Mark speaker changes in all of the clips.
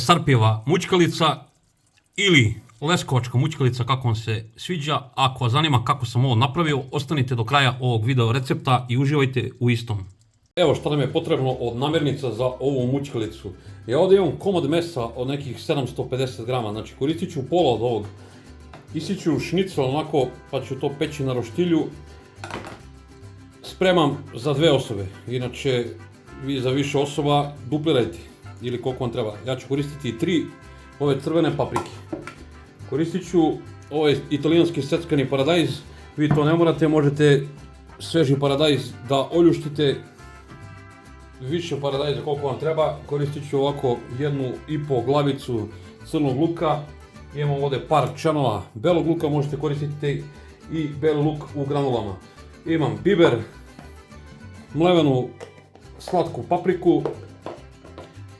Speaker 1: Sarpijeva mućkalica ili leskovačka mućkalica, kako vam se sviđa. Ako vas zanima kako sam ovo napravio, ostanite do kraja ovog video recepta i uživajte u istom. Evo šta nam je potrebno od namirnica za ovu mućkalicu. Ja ovdje imam komad mesa od nekih 750 grama, znači koristit ću pola od ovog. Isiću šnicel onako, pa ću to peći na roštilju. Spremam za 2 osobe, inače vi za više osoba duplirajte ili koliko vam treba. Ja ću koristiti 3 ove crvene paprike. Koristit ću ovaj italijanski seckani paradajz. Vi to ne morate, možete sveži paradajz da oljuštite, više paradajza koliko vam treba. Koristit ću ovako 1,5 glavicu crnog luka. Imamo ovdje par čanova belog luka, možete koristiti i beli luk u granulama. Imam biber, mlevenu slatku papriku.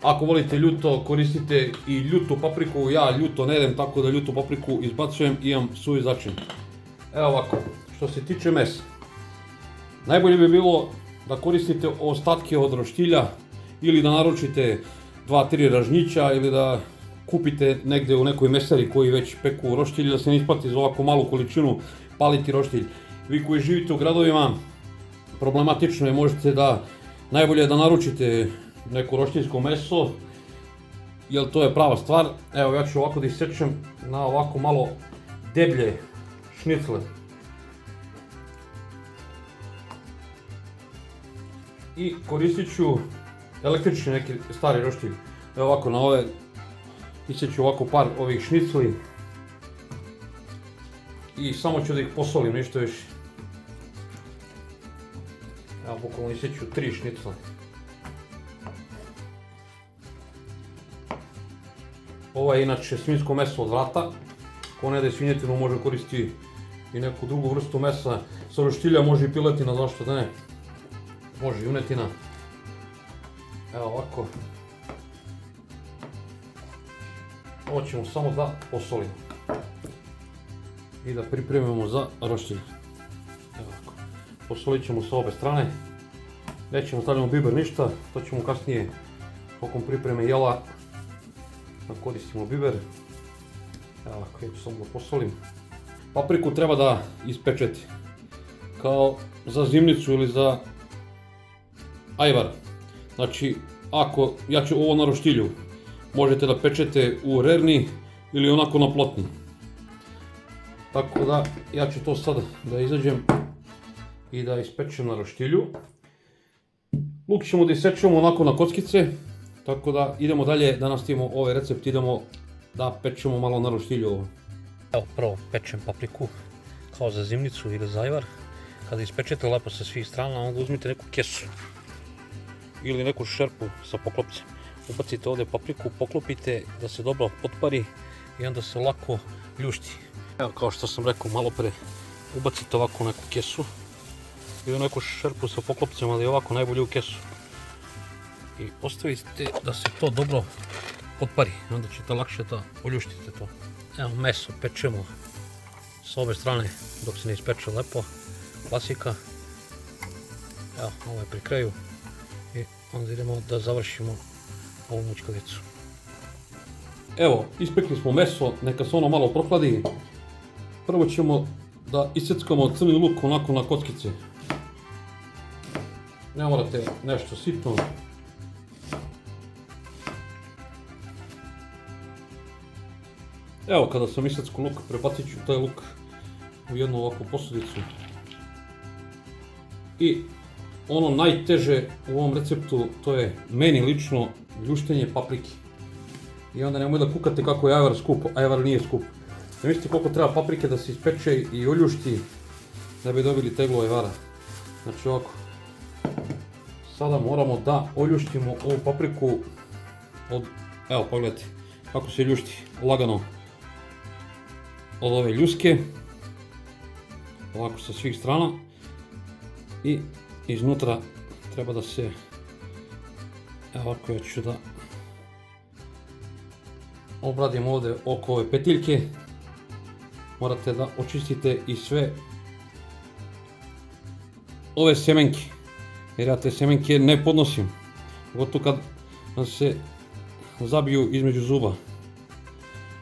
Speaker 1: Ako volite ljuto, koristite i ljutu papriku. Ja ljuto ne jedem, tako da ljutu papriku izbacujem i imam suvi začin. Evo ovako, što se tiče mesa. Najbolje bi bilo da koristite ostatke od roštilja ili da naručite 2-3 ražnjića ili da kupite negdje u nekoj mesari koji već peku roštilj, da se ne isplati za ovako malu količinu paliti roštilj. Vi koji živite u gradovima, problematično je, možete da, najbolje je da naručite neko roštiljsko meso, jer to je prava stvar. Evo ja ću ovako da isečem na ovako malo deblje šnicle. I koristit ću električni neki stari roštilj. Evo ovako na ove isjeću ovako par ovih šnicli i samo ću da ih posolim, ništa više. Evo bukvalno isjeću 3 šnicla. Ovo je inače svinjsko meso od vrata. Ko ne da je svinjetinu, može koristiti i neku drugu vrstu mesa. Sa roštilja može i piletina, zašto da ne. Može i junetina. Evo ovako. Ovo ćemo samo da posolimo i da pripremimo za roštilj. Evo ovako. Posolit ćemo sa obe strane. Nećemo stavljamo biber ništa, to ćemo kasnije tokom pripreme jela da koristimo biber. Evo ovako, ja ću samo da posolim. Papriku treba da ispečete kao za zimnicu ili za ajvar. Znači, ako ja ću ovo na roštilju, možete da pečete u rerni ili onako na plotni. Tako da ja ću to sad da izađem i da ispečem na roštilju. Luk ćemo da isečemo onako na kockice, tako da idemo dalje da nastavimo ovaj recept, idemo da pečemo malo na roštilju ovo. Evo prvo pečem papriku kao za zimnicu ili za ajvar. Kada ispečete lepo sa svih strana, onda uzmite neku kesu ili neku šerpu sa poklopcem. Ubacite ovdje papriku, poklopite da se dobro potpari i onda se lako ljušti. Evo kao što sam rekao malo pre, ubacite ovako neku kesu ili neku šerpu sa poklopcem, ali ovako najbolje u kesu. I ostavite da se to dobro potpari, onda ćete lakše da oljuštite to. Evo meso pečemo s obe strane dok se ne ispeče lepo, klasika. Evo ovo je pri kraju i onda idemo da završimo ovu mućkalicu. Evo, ispekli smo meso, neka se ono malo prohladi. Prvo ćemo da iseckamo crni luk onako na kockice. Ne morate nešto sitno. Evo, kada sam iseckao luk, prebacit ću taj luk u jednu ovakvu posudicu. I ono najteže u ovom receptu, to je meni lično ljuštenje paprike. I onda nemoj da kukate kako je ajvar skup, ajvar nije skup. Zamislite koliko treba paprike da se ispeče i oljušti da bi dobili teglu ajvara. Znači ovako. Sada moramo da oljuštimo ovu papriku od, evo pogledajte kako se ljušti lagano od ove ljuske. Ovako sa svih strana. I iznutra treba da se, evo ovako ja ću da obradim ovdje oko ove petiljke. Morate da očistite i sve ove semenke, jer ja te semenke ne podnosim. Pogotovo kad nam se zabiju između zuba.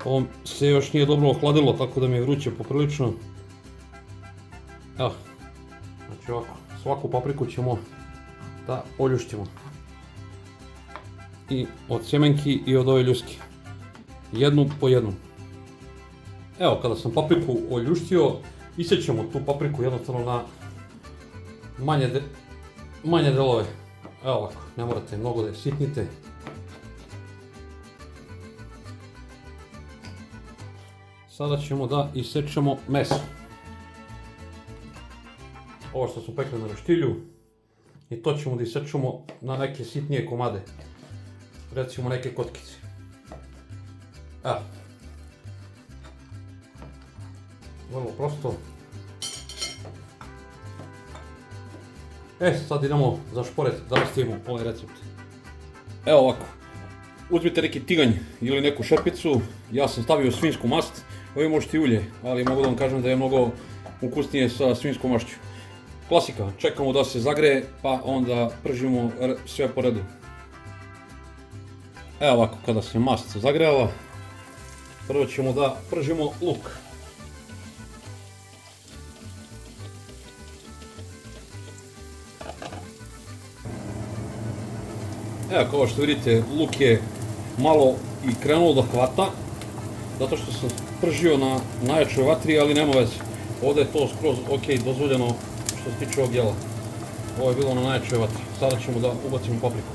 Speaker 1: Ovo se još nije dobro ohladilo, tako da mi je vruće poprilično. Evo, znači ovako, svaku papriku ćemo da oljuštimo. I od sjemenki i od ove ljuske. Jednu po jednu. Evo, kada sam papriku oljuštio, isjećemo tu papriku jednostavno na manje delove. Evo ovako, ne morate mnogo da je sitnite. Sada ćemo da isečemo meso. Ovo što smo pekli na roštilju. I to ćemo da isečemo na neke sitnije komade. Recimo neke kockice. Evo. Vrlo prosto. Sad idemo za šporet da nastavimo ovaj recept. Evo ovako. Uzmite neki tiganj ili neku šerpicu. Ja sam stavio svinjsku mast. Ovo možete i ulje, ali mogu da vam kažem da je mnogo ukusnije sa svinjskom mašću. Klasika, čekamo da se zagreje pa onda pržimo sve po redu. Evo ovako, kada se mast zagrejala, prvo ćemo da pržimo luk. Evo kao što vidite, luk je malo i krenuo da hvata, zato što sam pržio na najjačoj vatri, ali nema veze. Ovdje je to skroz ok, dozvoljeno što se tiče ovog jela. Ovo je bilo na najjačoj vatri. Sada ćemo da ubacimo papriku.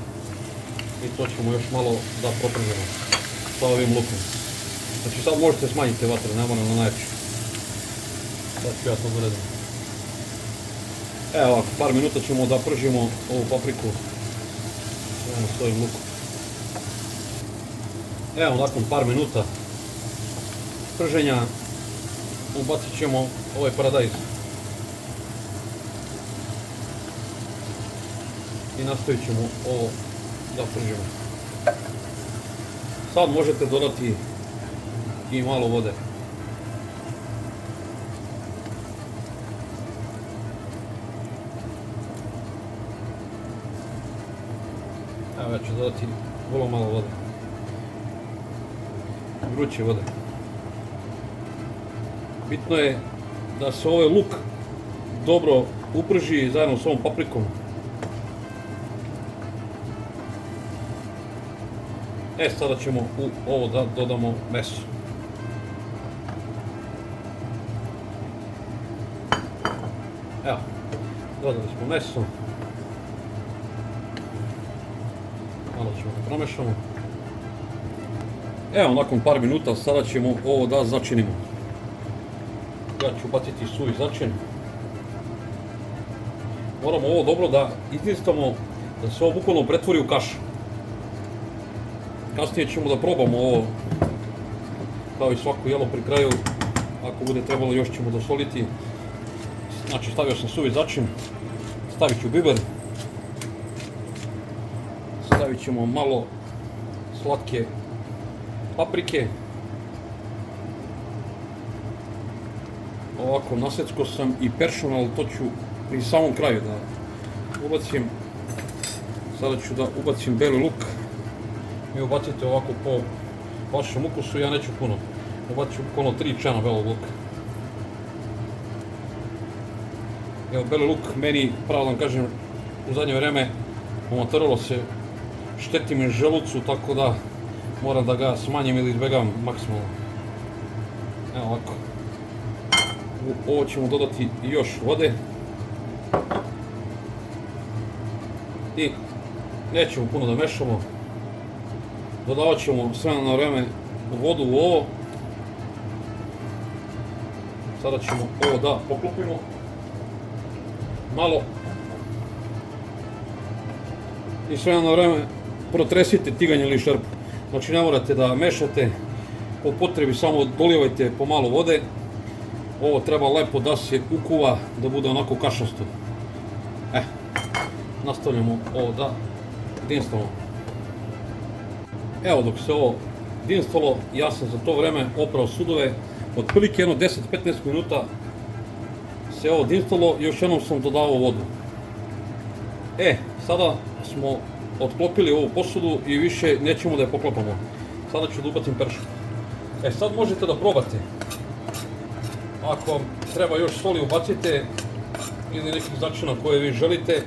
Speaker 1: I to ćemo još malo da propržimo sa ovim lukom. Znači sad možete smanjiti vatru, ne moram na najjačoj. Sad ću ja to uredim. Evo ovako, par minuta ćemo da pržimo ovu papriku s ovim lukom. Evo nakon par minuta prženja ubacit ćemo ovaj paradajz. I nastavit ćemo ovo da pržimo. Sad možete dodati i malo vode. Evo ja ću dodati vrlo malo vode. Vruće vode. Bitno je da se ovaj luk dobro uprži zajedno s ovom paprikom. Sada ćemo u ovo da dodamo meso. Evo, dodali smo meso. Malo ćemo da promešamo. Evo, nakon par minuta sada ćemo ovo da začinimo. Ja ću baciti suvi začin. Moramo ovo dobro da izdinstamo, da se ovo bukvalno pretvori u kašu. Kasnije ćemo da probamo ovo, kao i svako jelo pri kraju. Ako bude trebalo još ćemo dosoliti. Znači stavio sam suvi začin, stavit ću biber. Stavit ćemo malo slatke paprike. Ovako nasecko sam i peršun, ali to ću pri samom kraju da ubacim. Sada ću da ubacim beli luk. Vi ubacite ovako po vašem ukusu, ja neću puno. Ubacit ću bukvalno 3 čana belog luka. Evo, beli luk meni, pravo da vam kažem, u zadnje vreme omotaralo se, šteti mi želucu, tako da moram da ga smanjim ili izbjegavam maksimalno. Evo ovako. U ovo ćemo dodati još vode. I nećemo puno da mešamo. Dodavat ćemo s vremena na vreme vodu u ovo. Sada ćemo ovo da poklopimo malo. I s vremena na vreme protresite tiganj ili šerpu. Znači ne morate da mešate, po potrebi samo dolijevajte po malo vode. Ovo treba lepo da se ukuva, da bude onako kašasto. Nastavljamo ovo da dinstamo. Evo, dok se ovo dinstalo, ja sam za to vreme oprao sudove. Otprilike jedno 10-15 minuta se ovo dinstalo i još jednom sam dodavao vodu. Sada smo otklopili ovu posudu i više nećemo da je poklopamo. Sada ću da ubacim pršut. Sad možete da probate. Ako vam treba još soli ubacite ili nekih začina koje vi želite.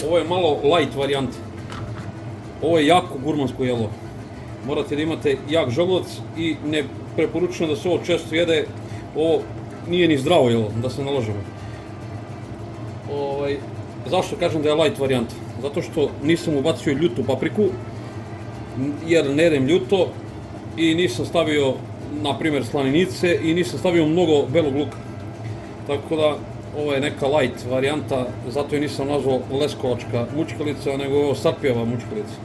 Speaker 1: Ovo je malo light varijant. Ovo je jako gurmansko jelo. Morate da imate jak želudac i ne preporučujem da se ovo često jede. Ovo nije ni zdravo jelo, da se nalažemo. Zašto kažem da je light varijant? Zato što nisam ubacio ljutu papriku, jer ne jedem ljuto i nisam stavio, na primjer, slaninice i nisam stavio mnogo belog luka. Tako da, ovo je neka light varijanta, zato je nisam nazvao leskovačka mućkalica, nego ovo sarpijeva mućkalica.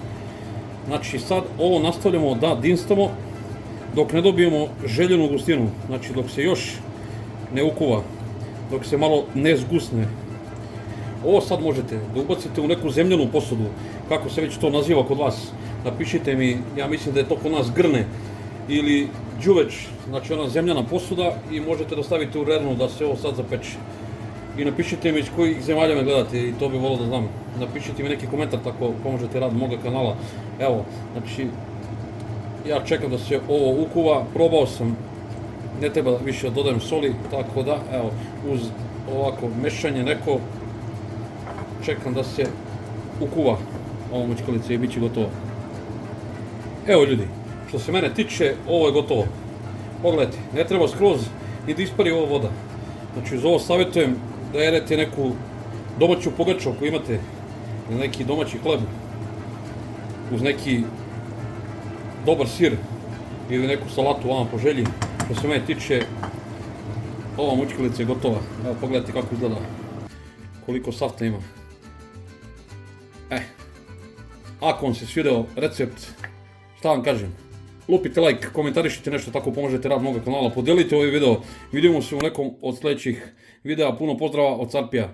Speaker 1: Znači sad ovo nastavljamo da dinstamo dok ne dobijemo željenu gustinu, znači dok se još ne ukuva, dok se malo ne zgusne. Ovo sad možete da ubacite u neku zemljanu posudu, kako se već to naziva kod vas. Napišite mi, ja mislim da je to kod nas grne ili đuveč, znači ona zemljana posuda i možete da stavite u rernu da se ovo sad zapeče. I napišite mi iz kojih zemalja me gledate i to bi volio da znam. Napišite mi neki komentar, tako pomožete rad moga kanala. Evo, znači, ja čekam da se ovo ukuva, probao sam, ne treba više da dodajem soli, tako da, evo, uz ovako mešanje neko, čekam da se ukuva ova mućkalica i bit će gotovo. Evo ljudi, što se mene tiče, ovo je gotovo. Pogledajte, ne treba skroz ni da ispari ova voda. Znači, uz ovo savjetujem da jedete neku domaću pogaču ako imate, ili neki domaći hleb, uz neki dobar sir ili neku salatu vama po želji. Što se mene tiče, ova mućkalica je gotova. Evo, pogledajte kako izgleda, koliko safta ima. Ako vam se svideo recept, šta vam kažem, lupite like, komentarišite nešto, tako pomožete rad moga kanala, podelite ovaj video, vidimo se u nekom od sljedećih videa, puno pozdrava od Carpija.